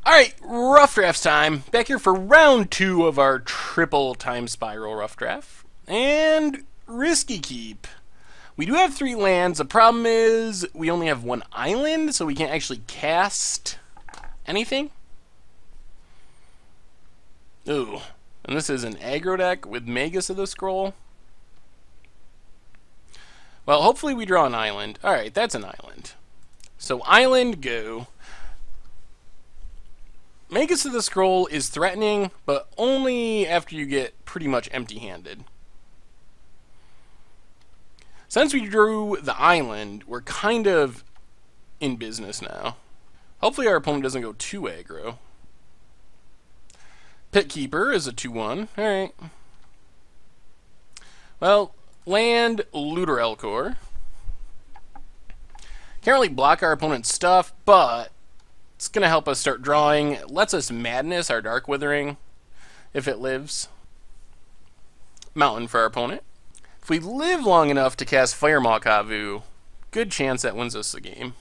Alright, rough drafts time. Back here for round 2 of our triple time spiral rough draft. And risky keep. We do have 3 lands. The problem is we only have 1 island, so we can't actually cast anything. Ooh. And this is an aggro deck with Magus of the Scroll. Well, hopefully we draw an island. Alright, that's an island. So island, go. Magus of the Scroll is threatening, but only after you get pretty much empty-handed. Since we drew the island, we're kind of in business now. Hopefully our opponent doesn't go too aggro. Pit Keeper is a 2-1. Alright. Well, land Looter Elcor. Can't really block our opponent's stuff, but it's going to help us start drawing. It lets us Madness our Dark Withering if it lives. Mountain for our opponent. If we live long enough to cast Firemaw Kavu, good chance that wins us the game.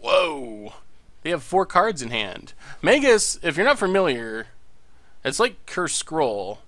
Whoa! They have 4 cards in hand. Magus, if you're not familiar, it's like Cursed Scroll.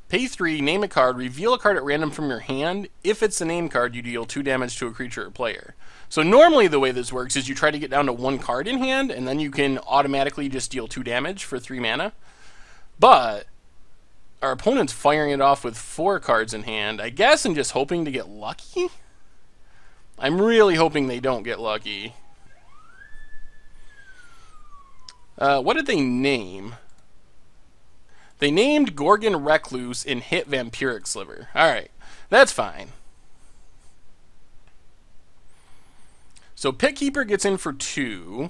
Pay 3, name a card, reveal a card at random from your hand. If it's the name card, you deal 2 damage to a creature or player. So normally the way this works is you try to get down to 1 card in hand, and then you can automatically just deal 2 damage for 3 mana. But our opponent's firing it off with 4 cards in hand, I guess, and just hoping to get lucky? I'm really hoping they don't get lucky. What did they name? They named Gorgon Recluse and hit Vampiric Sliver. Alright, that's fine. So Pit Keeper gets in for 2.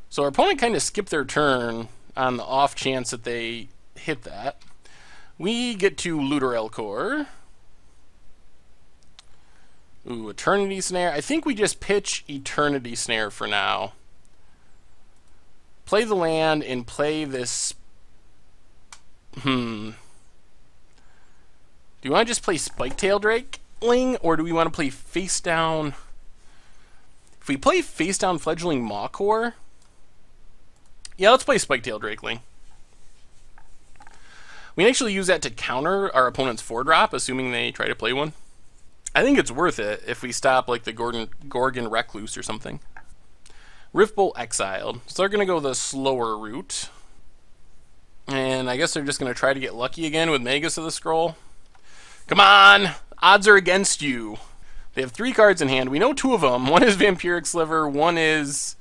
So our opponent kind of skipped their turn on the off chance that they hit that. We get to Looter Elcor. Ooh, Eternity Snare. I think we just pitch Eternity Snare for now. Play the land and play this. Do you want to just play Spiketail Drakeling, or do we want to play face down? If we play face down Fledgling Mawcore, yeah, let's play Spiketail Drakeling. We can actually use that to counter our opponent's 4-drop, assuming they try to play one. I think it's worth it if we stop like the Gorgon Recluse or something. Riftbolt exiled, so they're going to go the slower route. And I guess they're just going to try to get lucky again with Magus of the Scroll. Come on! Odds are against you. They have 3 cards in hand. We know 2 of them. One is Vampiric Sliver, one is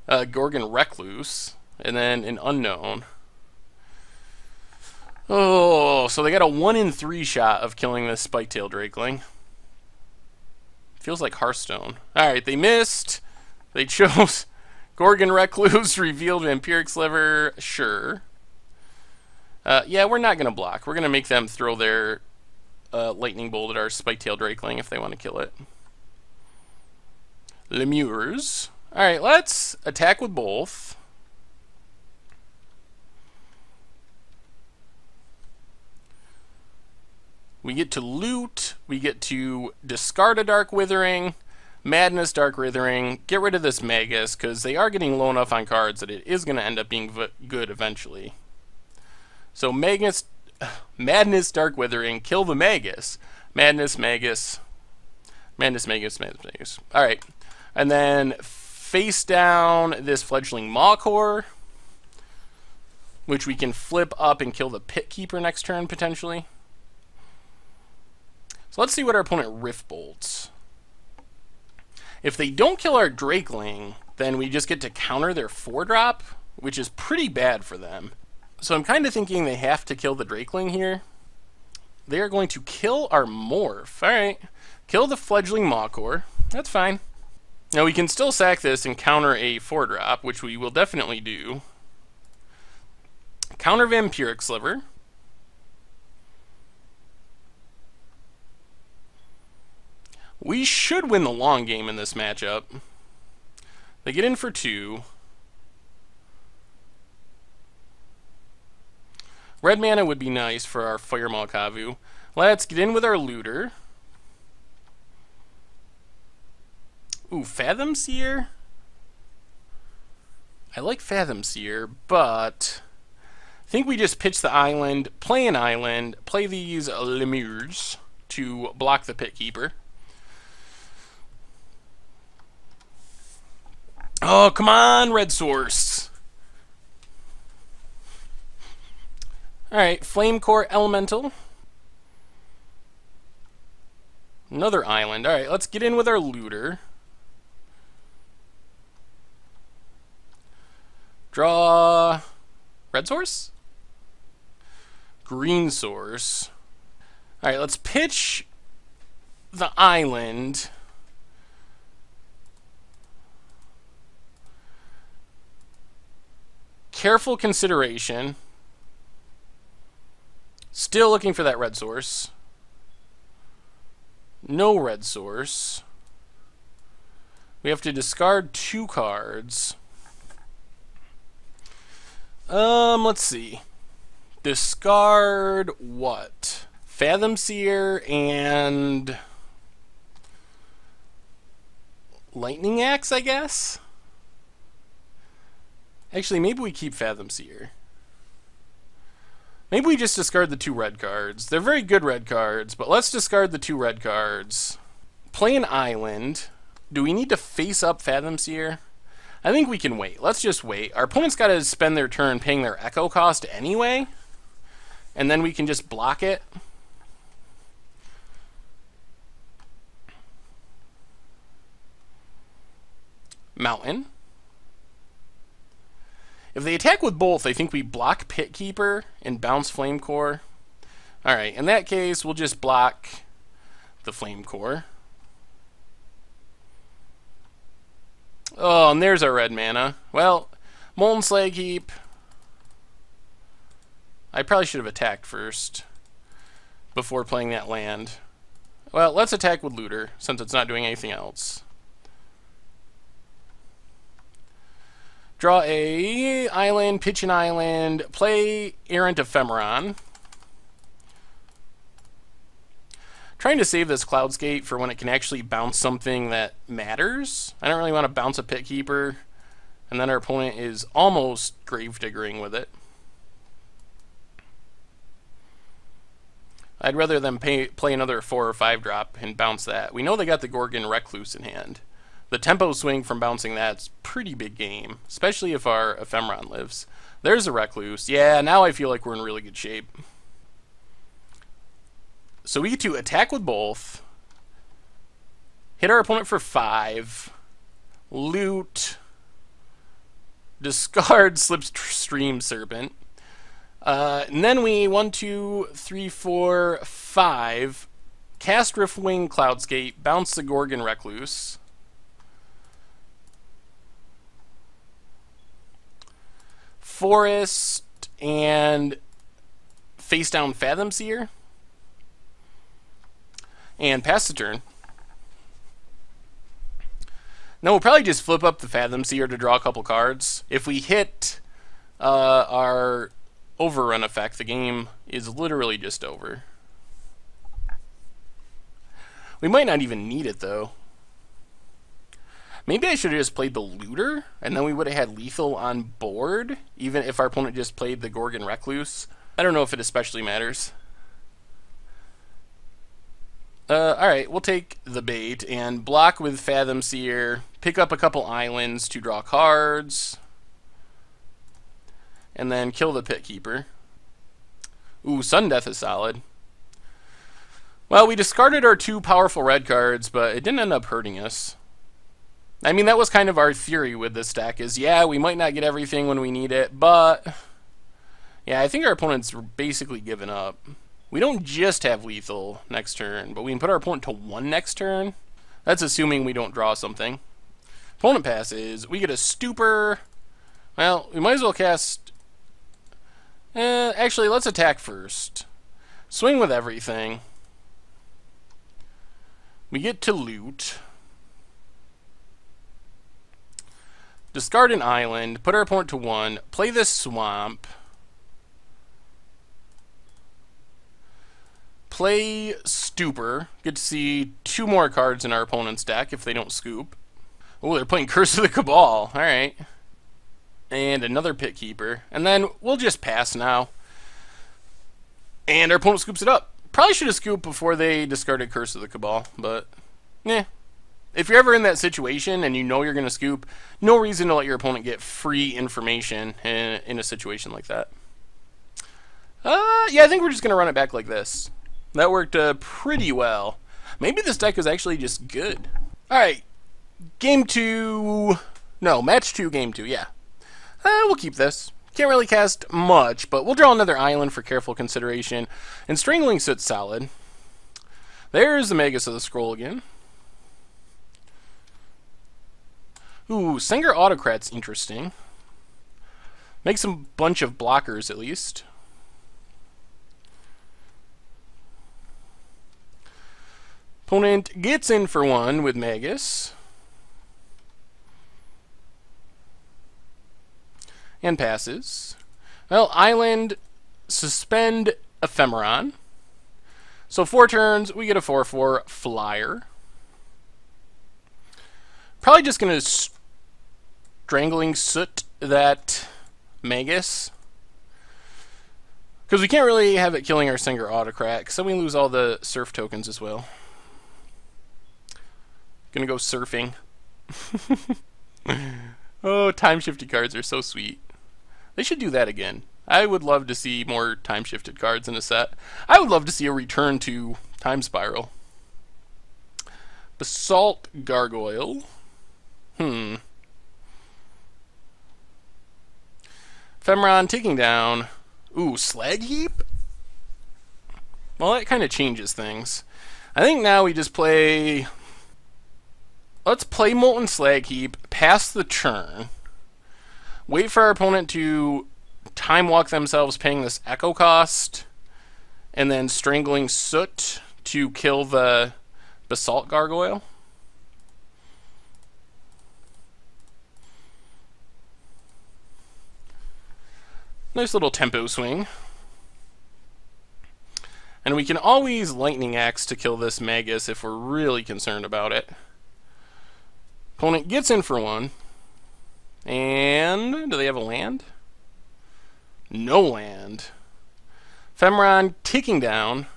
Gorgon Recluse, and then an unknown. Oh, so they got a 1 in 3 shot of killing this Spiketail Drakeling. Feels like Hearthstone. Alright, they missed. They chose Gorgon Recluse, revealed Vampiric Sliver. Sure. Yeah, we're not going to block. We're going to make them throw their Lightning Bolt at our Spiketail Drakeling if they want to kill it. Lemures. Alright, let's attack with both. We get to loot. We get to discard a Dark Withering. Madness, Dark Withering. Get rid of this Magus, because they are getting low enough on cards that it is going to end up being good eventually. So Madness, Dark Withering, kill the Magus. Madness, Magus. Madness, Magus, Madness, Magus. Alright. And then face down this Fledgling Mawcore, which we can flip up and kill the Pit Keeper next turn, potentially. So let's see what our opponent Riftbolts. If they don't kill our Drakeling, then we just get to counter their 4-drop, which is pretty bad for them. So I'm kind of thinking they have to kill the Drakeling here. They are going to kill our Morph. Alright. Kill the Fledgling Mawcore. That's fine. Now we can still sack this and counter a 4-drop, which we will definitely do. Counter Vampiric Sliver. We should win the long game in this matchup. They get in for 2. Red mana would be nice for our Firemaw Kavu. Let's get in with our Looter. Ooh, Fathom Seer? I like Fathom Seer, but I think we just pitch the island, play these lemures to block the Pit Keeper. Oh, come on, red source. Alright, Flame Core Elemental. Another island. Alright, let's get in with our looter. Draw red source? Green source. Alright, let's pitch the island. Careful consideration. Still looking for that red source. No red source. We have to discard 2 cards. Let's see. Discard what? Fathom Seer and Lightning Axe, I guess? Actually, maybe we keep Fathom Seer. Maybe we just discard the 2 red cards. They're very good red cards, but let's discard the 2 red cards. Play an island. Do we need to face up Fathom Seer? I think we can wait. Let's just wait. Our opponent's got to spend their turn paying their Echo cost anyway, and then we can just block it. Mountain. If they attack with both, I think we block Pit Keeper and bounce Flame Core. Alright, in that case, we'll just block the Flame Core. Oh, and there's our red mana. Well, Molten Slag Heap. I probably should have attacked first before playing that land. Well, let's attack with Looter, since it's not doing anything else. Draw a island, pitch an island, play Errant Ephemeron. Trying to save this Cloudscape for when it can actually bounce something that matters. I don't really want to bounce a Pit Keeper, and then our opponent is almost Gravediggering with it. I'd rather them play another 4 or 5 drop and bounce that. We know they got the Gorgon Recluse in hand. The tempo swing from bouncing that's pretty big game, especially if our Ephemeron lives. There's a Recluse. Yeah, now I feel like we're in really good shape. So we get to attack with both, hit our opponent for 5, loot, discard Slipstream Serpent, and then we 1, 2, 3, 4, 5, cast Riftwing Cloudscape, bounce the Gorgon Recluse. Forest and face down Fathom Seer and pass the turn. Now we'll probably just flip up the Fathom Seer to draw a couple cards. If we hit our overrun effect, the game is literally just over. We might not even need it though. Maybe I should have just played the Looter, and then we would have had lethal on board, even if our opponent just played the Gorgon Recluse. I don't know if it especially matters. Alright, we'll take the bait and block with Fathom Seer, pick up a couple islands to draw cards, and then kill the Pit Keeper. Ooh, Sudden Death is solid. Well, we discarded our 2 powerful red cards, but it didn't end up hurting us. I mean, that was kind of our theory with this deck, is yeah, we might not get everything when we need it, but yeah, I think our opponent's basically given up. We don't just have lethal next turn, but we can put our opponent to 1 next turn. That's assuming we don't draw something. Opponent passes, we get a Stupor. Well, we might as well cast... actually, let's attack first. Swing with everything. We get to loot. Discard an island, put our opponent to 1, play this swamp, play Stupor, get to see 2 more cards in our opponent's deck if they don't scoop. Oh, they're playing Curse of the Cabal, alright. And another Pit Keeper. And then we'll just pass now. And our opponent scoops it up. Probably should have scooped before they discarded Curse of the Cabal, but yeah. If you're ever in that situation and you know you're going to scoop, no reason to let your opponent get free information in a situation like that. Yeah, I think we're just going to run it back like this. That worked pretty well. Maybe this deck is actually just good. Alright, game 2... No, match 2, game 2, yeah. We'll keep this. Can't really cast much, but we'll draw another island for careful consideration. And Strangling Soot's solid. There's the Magus of the Scroll again. Ooh, Senger Autocrat's interesting. Makes a bunch of blockers, at least. Opponent gets in for one with Magus. And passes. Well, Island, suspend Ephemeron. So 4 turns, we get a 4/4 flyer. Probably just going to Strangling Soot that Magus. Because we can't really have it killing our Singer Autocrat, because then we lose all the surf tokens as well. Gonna go surfing. Oh, time-shifted cards are so sweet. They should do that again. I would love to see more time-shifted cards in a set. I would love to see a return to Time Spiral. Basalt Gargoyle. Ephemeron taking down. Ooh, Slag Heap? Well, that kind of changes things. I think now we just play... Let's play Molten Slag Heap, pass the turn, wait for our opponent to time walk themselves paying this Echo cost, and then Strangling Soot to kill the Basalt Gargoyle. Nice little tempo swing. And we can always Lightning Axe to kill this Magus if we're really concerned about it. Opponent gets in for one. And do they have a land? No land. Ephemeron ticking down.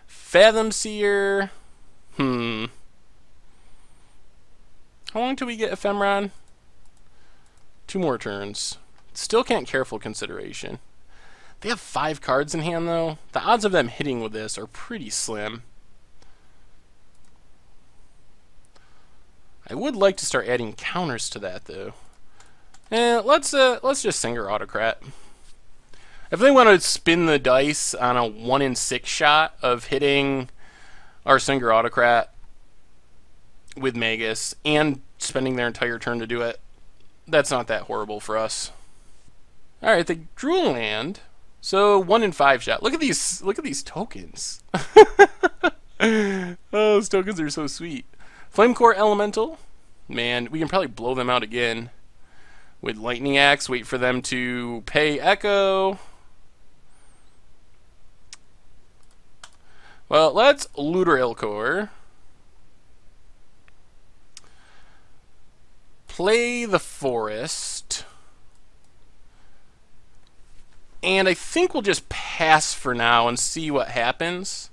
Fathom Seer. How long till we get Ephemeron? 2 more turns. Still can't careful consideration. They have 5 cards in hand, though. The odds of them hitting with this are pretty slim. I would like to start adding counters to that, though. Let's just Singer Autocrat. If they want to spin the dice on a 1 in 6 shot of hitting our Singer Autocrat with Magus and spending their entire turn to do it, that's not that horrible for us. Alright, they drew a land. So 1 in 5 shot. Look at these tokens. Oh, those tokens are so sweet. Flamecore Elemental. Man, we can probably blow them out again with Lightning Axe. Wait for them to pay Echo. Well, let's Looter Elcor. Play the Forest. And I think we'll just pass for now and see what happens.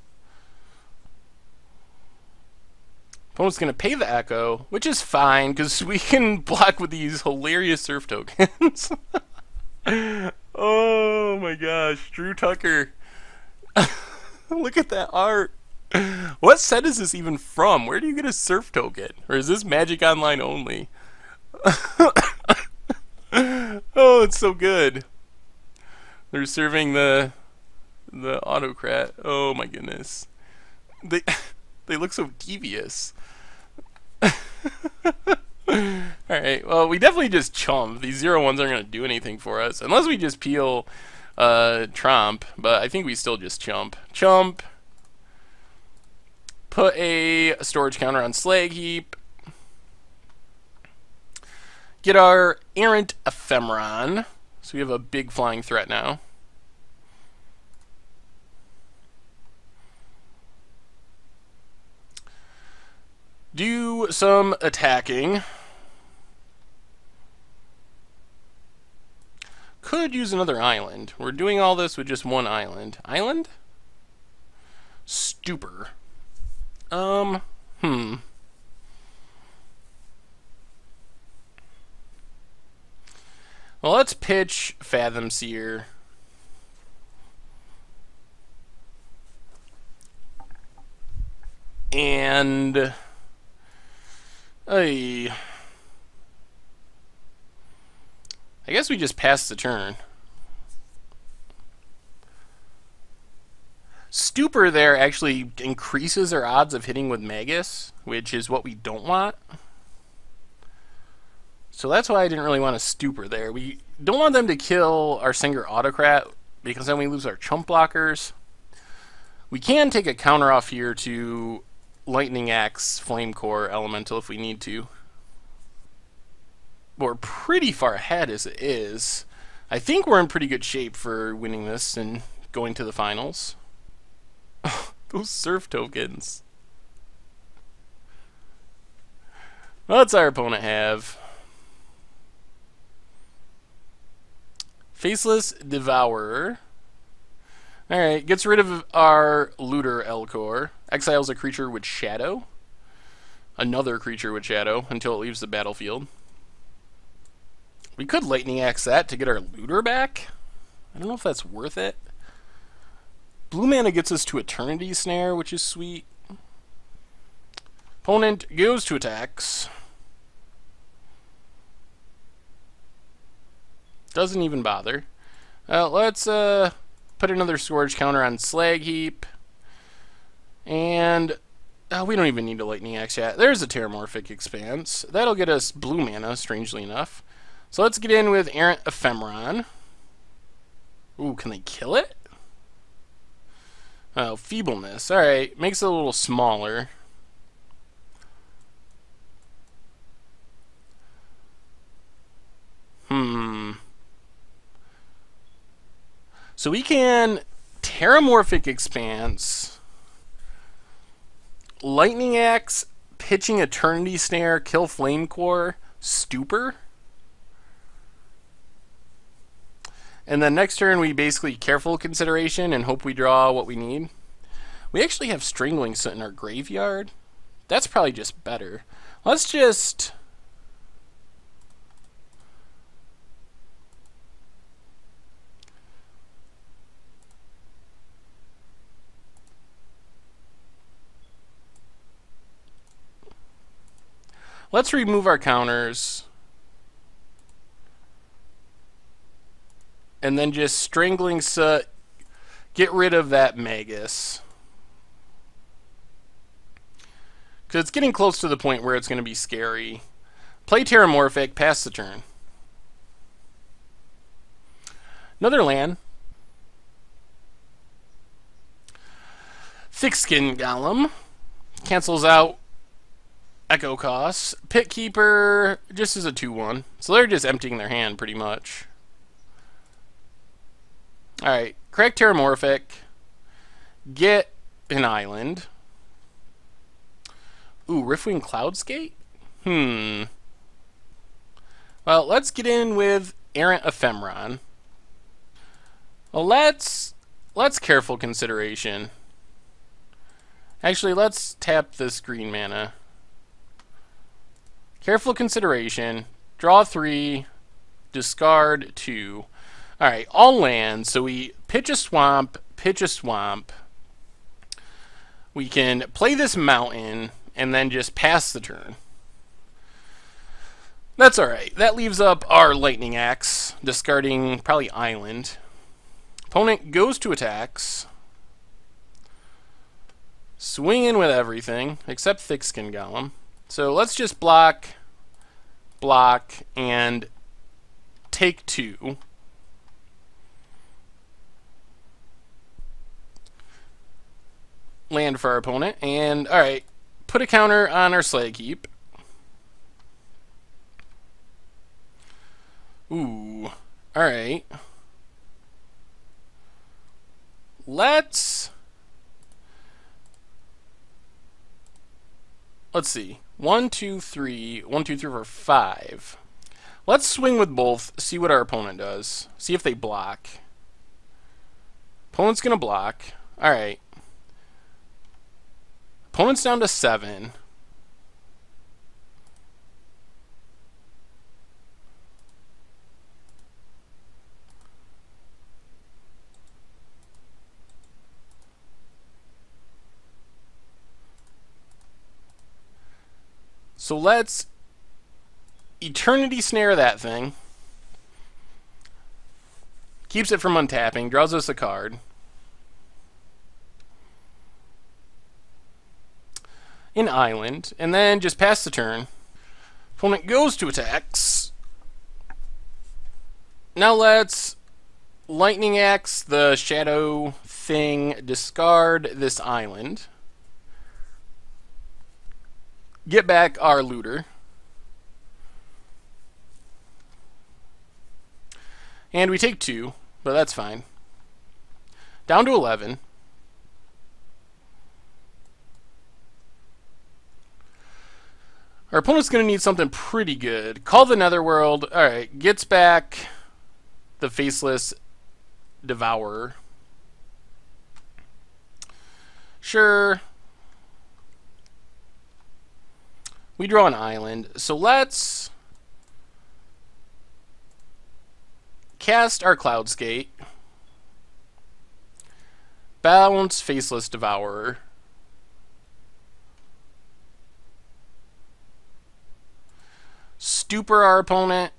Opponent's going to pay the Echo, which is fine, because we can block with these hilarious surf tokens. Oh my gosh, Drew Tucker. Look at that art. What set is this even from? Where do you get a surf token? Or is this Magic Online only? Oh, it's so good. They're serving the Autocrat. Oh my goodness. They look so devious. Alright, well, we definitely just chump. These 0/1s aren't going to do anything for us. Unless we just peel Trump. But I think we still just chump. Chump. Put a storage counter on Slag Heap. Get our Errant Ephemeron. So we have a big flying threat now. Do some attacking. could use another island. We're doing all this with just one island. Island? Stupor. Hmm. Well, let's pitch Fathom Seer. And I guess we just passed the turn. Stupor there actually increases our odds of hitting with Magus, which is what we don't want. So that's why I didn't really want a Stupor there. We don't want them to kill our Singer Autocrat, because then we lose our chump blockers. We can take a counter off here to Lightning Axe Flame Core Elemental if we need to. We're pretty far ahead as it is. I think we're in pretty good shape for winning this and going to the finals. Those surf tokens. What's our opponent have? Faceless Devourer. Alright, gets rid of our Looter Elcor. Exiles a creature with Shadow. Another creature with Shadow until it leaves the battlefield. We could Lightning Axe that to get our Looter back. I don't know if that's worth it. Blue mana gets us to Eternity Snare, which is sweet. Opponent goes to attacks. Doesn't even bother. Let's put another Scourge counter on Slag Heap. And we don't even need a Lightning Axe yet. There's a Terramorphic Expanse. That'll get us blue mana, strangely enough. So let's get in with Errant Ephemeron. Ooh, can they kill it? Oh, Feebleness. Alright, makes it a little smaller. So we can Terramorphic Expanse, Lightning Axe, pitching Eternity Snare, kill Flame Core, Stupor. And then next turn we basically Careful Consideration and hope we draw what we need. We actually have Strangling Soot in our graveyard. That's probably just better. Let's just... let's remove our counters. And then just Strangling Soot, get rid of that Magus. Because it's getting close to the point where it's going to be scary. Play Terramorphic, pass the turn. Another land. Thickskin Golem. Cancels out Echo costs. Pit Keeper just is a 2/1. So they're just emptying their hand pretty much. Alright, correct Terramorphic. Get an island. Ooh, Riftwing Cloudskate? Well, let's get in with Errant Ephemeron. Well, let's Careful Consideration. Actually, let's tap this green mana. Careful Consideration. Draw 3. Discard 2. Alright, all lands. So we pitch a swamp, pitch a swamp. We can play this mountain and then just pass the turn. That's alright. That leaves up our Lightning Axe, discarding probably Island. Opponent goes to attacks. Swinging with everything, except Thickskin Golem. So let's just block, and take 2. Land for our opponent, and alright, put a counter on our Slag Heap. Ooh, alright. Let's see. 1, 2, 3, 1, 2, 3, 4, 5. Let's swing with both, see what our opponent does. See if they block. Opponent's going to block. Alright. Opponent's down to 7. So let's Eternity Snare that thing. Keeps it from untapping, draws us a card. An island, and then just pass the turn. Opponent goes to attacks. Now let's Lightning Axe the shadow thing, discard this island. Get back our looter. And we take 2, but that's fine. Down to 11. Our opponent's going to need something pretty good. Call the Netherworld. Alright, gets back the Faceless Devourer. Sure. We draw an island. So let's cast our Cloud Skate. Bounce Faceless Devourer. Stupor our opponent.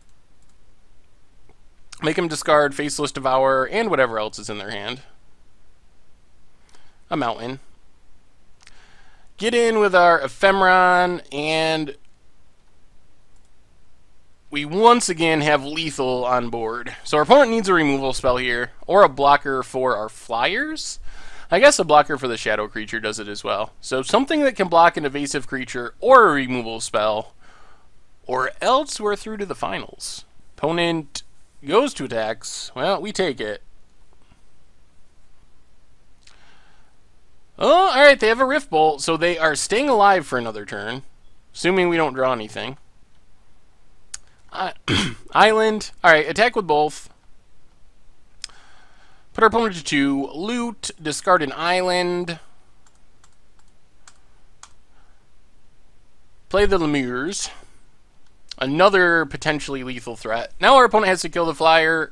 Make him discard Faceless Devourer and whatever else is in their hand. A mountain. Get in with our Ephemeron, and we once again have lethal on board. So our opponent needs a removal spell here, or a blocker for our flyers. I guess a blocker for the shadow creature does it as well. So something that can block an evasive creature or a removal spell, or else we're through to the finals. Opponent goes to attacks. Well, we take it. Oh, alright, they have a Rift Bolt, so they are staying alive for another turn. Assuming we don't draw anything. Island. Alright, attack with both. Put our opponent to 2. Loot. Discard an island. Play the Lemures. Another potentially lethal threat. Now our opponent has to kill the flyer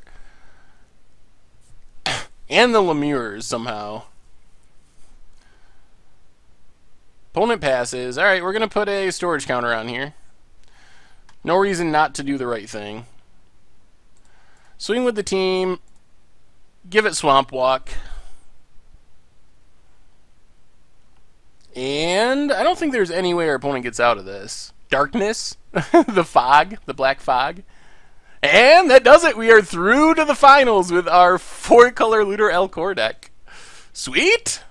and the Lemures somehow. Opponent passes. Alright, we're going to put a storage counter on here. No reason not to do the right thing. Swing with the team. Give it Swamp Walk. And I don't think there's any way our opponent gets out of this. Darkness. The fog. The black fog. And that does it. We are through to the finals with our 4-color Looter Elcor deck. Sweet!